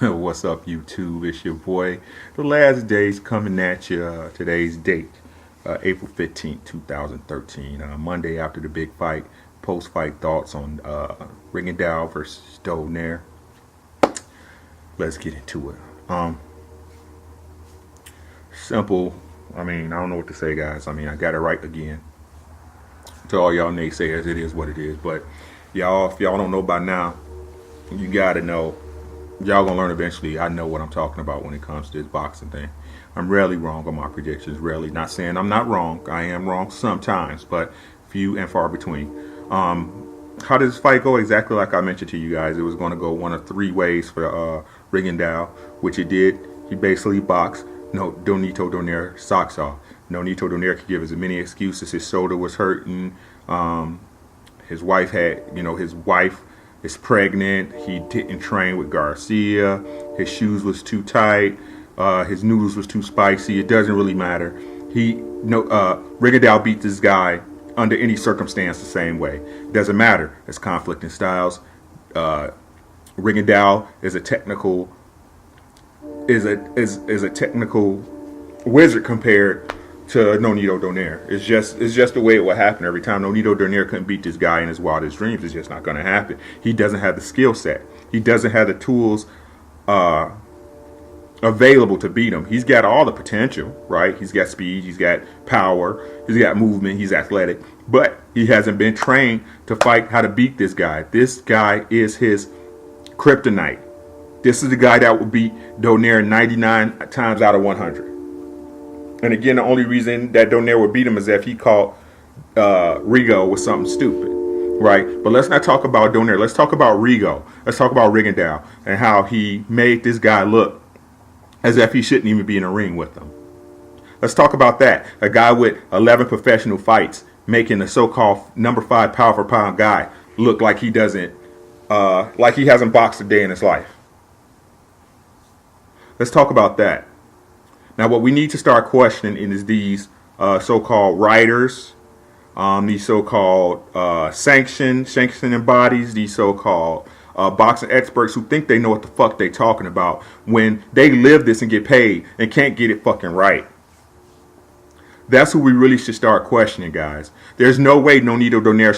What's up, YouTube? It's your boy. The last day's coming at you. Today's date, April 15th, 2013. Monday after the big fight. Post-fight thoughts on Rigo versus Donaire. Let's get into it. Simple. I don't know what to say, guys. I got it right again. To all y'all naysayers, it is what it is. But y'all, if y'all don't know by now, you gotta know. Y'all gonna learn eventually. I know what I'm talking about when it comes to this boxing thing. I'm rarely wrong on my predictions. Rarely. Not saying I'm not wrong. I am wrong sometimes, but few and far between. How does this fight go? Exactly like I mentioned to you guys. It was going to go one of three ways for Rigo, which it did. He basically boxed. No, Donaire socks off. Donaire could give as many excuses. His shoulder was hurting. His wife is pregnant. He didn't train with Garcia. His shoes was too tight. His noodles was too spicy. It doesn't really matter. Rigo beat this guy under any circumstance the same way. It doesn't matter. It's conflicting styles. Rigo is a technical wizard compared to Donaire. It's just the way it would happen every time. Donaire couldn't beat this guy in his wildest dreams. It's just not going to happen. He doesn't have the skill set. He doesn't have the tools available to beat him. He's got all the potential, right? He's got speed. He's got power. He's got movement. He's athletic. But he hasn't been trained to fight how to beat this guy. This guy is his kryptonite. This is the guy that will beat Donaire 99 times out of 100. And again, the only reason that Donaire would beat him is if he caught Rigo with something stupid, right? But let's not talk about Donaire. Let's talk about Rigo. Let's talk about Rigo and how he made this guy look as if he shouldn't even be in a ring with him. Let's talk about that. A guy with 11 professional fights making the so-called number 5 pound for pound guy look like he doesn't, like he hasn't boxed a day in his life. Let's talk about that. Now, what we need to start questioning is these so-called writers, these so-called sanctioning bodies, these so-called boxing experts who think they know what the fuck they talking about when they live this and get paid and can't get it fucking right. That's who we really should start questioning, guys. There's no way Donaire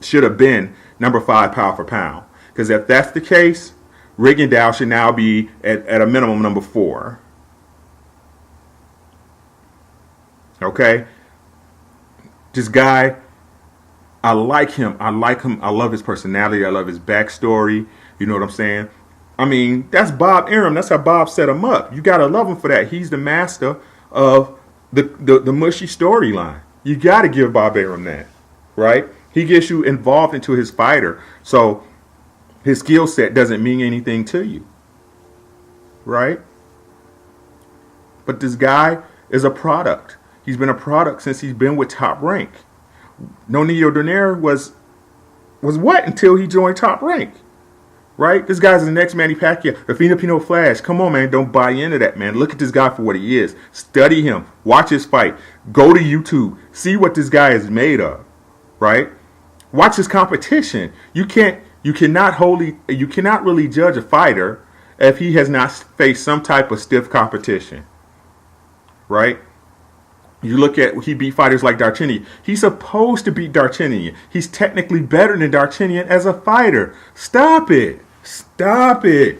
should have been number 5 pound for pound. Because if that's the case, Rigo should now be at a minimum number 4. Okay? This guy, I like him. I love his personality. I love his backstory. You know what I'm saying? That's Bob Arum. That's how Bob set him up. You got to love him for that. He's the master of the mushy storyline. You got to give Bob Arum that, right? He gets you involved into his fighter. So his skill set doesn't mean anything to you, right? But this guy is a product. He's been a product since he's been with Top Rank. Donaire was what until he joined Top Rank, right? This guy's the next Manny Pacquiao, the Filipino Flash. Come on, man, don't buy into that, man. Look at this guy for what he is. Study him. Watch his fight. Go to YouTube. See what this guy is made of, right? Watch his competition. You cannot really judge a fighter if he has not faced some type of stiff competition, right? You look at, he beat fighters like Darchinyan. He's supposed to beat Darchinyan. He's technically better than Darchinyan as a fighter. Stop it. Stop it.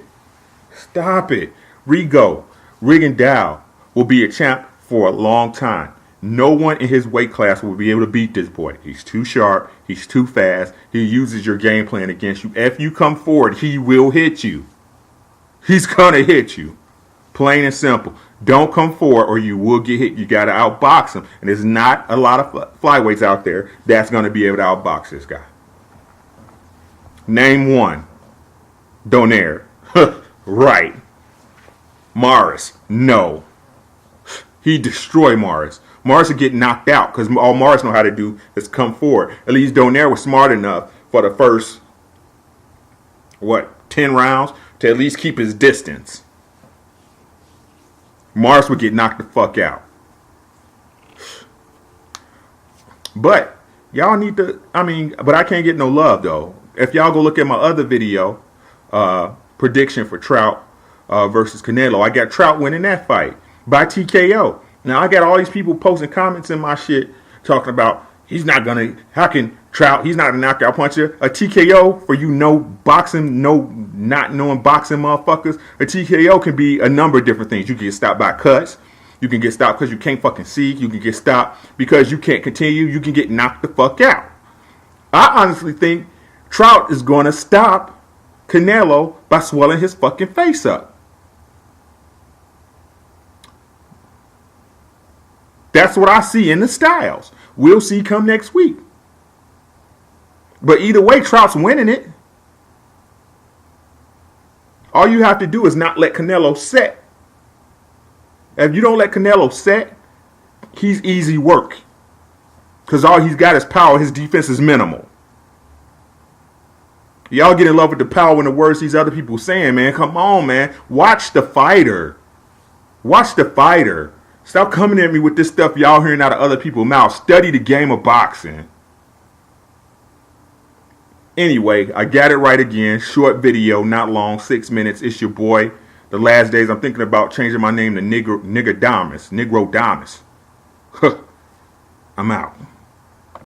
Stop it. Rigo will be a champ for a long time. No one in his weight class will be able to beat this boy. He's too sharp. He's too fast. He uses your game plan against you. If you come forward, he will hit you. He's going to hit you. Plain and simple. Don't come forward or you will get hit. You got to outbox him. And there's not a lot of flyweights out there that's going to be able to outbox this guy. Name one. Donaire. Right. Morris. No. He destroyed Morris. Morris would get knocked out because all Morris know how to do is come forward. At least Donaire was smart enough for the first, 10 rounds to at least keep his distance. Morris would get knocked the fuck out. But y'all need to, but I can't get no love though. If y'all go look at my other video, prediction for Trout versus Canelo. I got Trout winning that fight by TKO. Now, I got all these people posting comments in my shit talking about he's not going to, how can Trout, he's not a knockout puncher. A TKO, for you not knowing boxing motherfuckers, a TKO can be a number of different things. You can get stopped by cuts. You can get stopped because you can't fucking see. You can get stopped because you can't continue. You can get knocked the fuck out. I honestly think Trout is going to stop Canelo by swelling his fucking face up. That's what I see in the styles. We'll see come next week. But either way, Trout's winning it. All you have to do is not let Canelo set. If you don't let Canelo set, he's easy work. Because all he's got is power. His defense is minimal. Y'all get in love with the power and the words these other people saying, man. Come on, man. Watch the fighter. Watch the fighter. Stop coming at me with this stuff y'all hearing out of other people's mouths. Study the game of boxing. Anyway, I got it right again. Short video, not long, 6 minutes. It's your boy. The last days I'm thinking about changing my name to Negro Damas. I'm out.